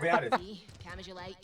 behind it. Calm as you like.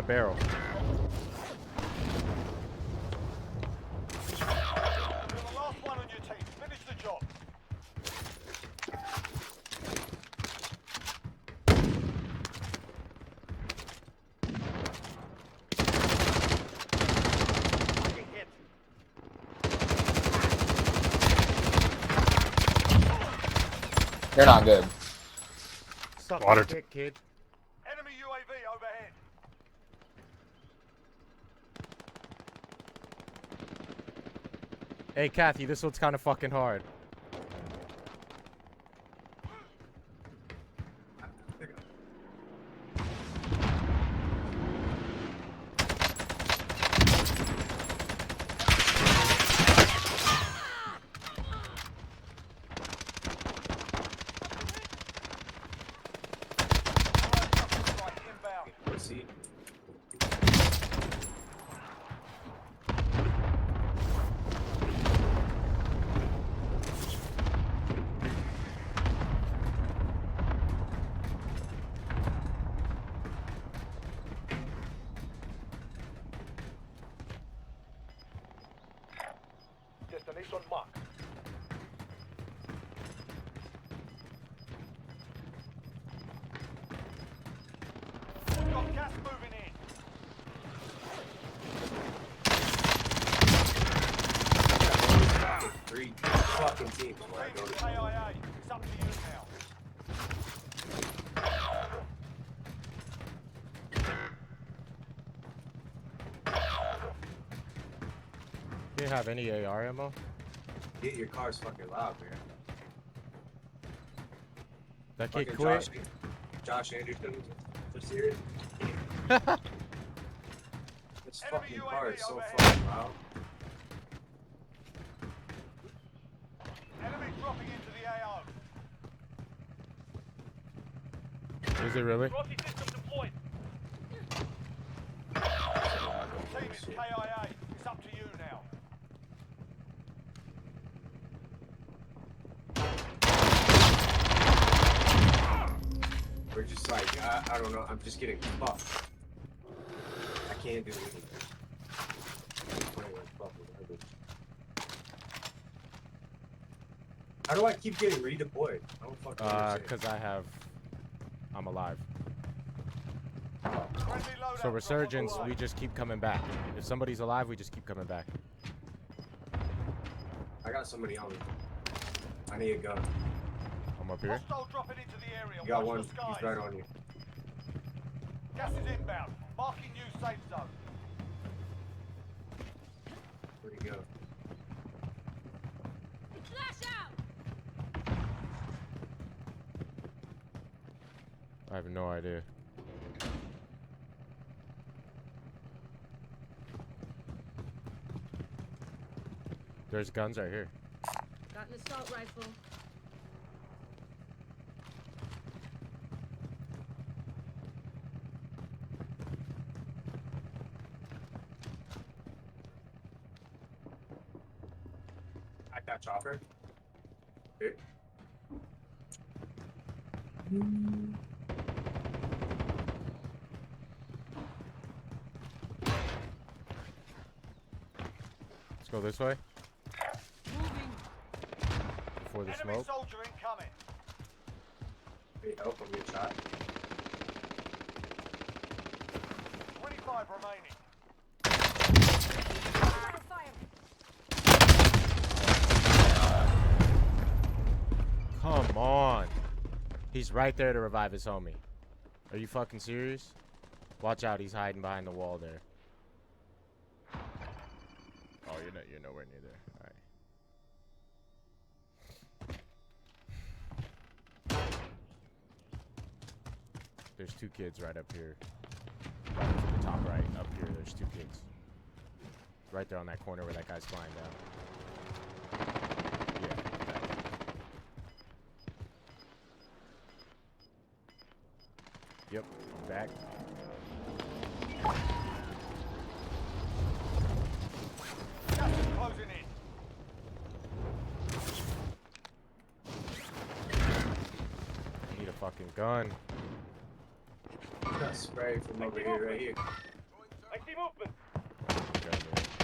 barrel. You're the last one on your team. Finish the job. They're not good. Suck Water. my dick, kid. Enemy UAV overhead. Hey, Kathy, this one's kind of fucking hard. Right, inbound. Proceed. Destination marked. Got gas moving in. Three fucking teams where I go to. AIA. It's up to you now. Do you have any AR ammo? Get your car's fucking loud, man. That kid Fucking quit. Josh Anderson just here. This Enemy fucking car is UAV so overhead. fucking loud. Enemy dropping into the AO. Is it really? Rocky system deployed. Team is KIA. It's up to you now. We're just like, I don't know, I'm just getting fucked. I can't do anything. How do I keep getting redeployed? I don't fucking understand. Cause I'm alive. Friendly loadout So resurgence, drop on the we way. just keep coming back. If somebody's alive, we just keep coming back. I got somebody on me. I need a gun. I'm up here. Hostile dropping into the area. You got Watch one. the skies. He's right on you. Gas is inbound. Marking new safe zone. Where'd he go? Flash out! I have no idea. There's guns right here. Got an assault rifle. I got chopper. Here. Let's go this way. Moving. Before the Enemy smoke. soldier incoming. Need help from your shot. 25 remaining. Come on. He's right there to revive his homie. Are you fucking serious? Watch out, he's hiding behind the wall there. Oh, you're nowhere near there. All right. There's two kids right up here. Right to the top right. Up here, there's two kids. Right there on that corner where that guy's flying down. Yeah. Yep, I'm back. Gas is closing in. I need a fucking gun. Got spray from over here, right here. movement. Go there.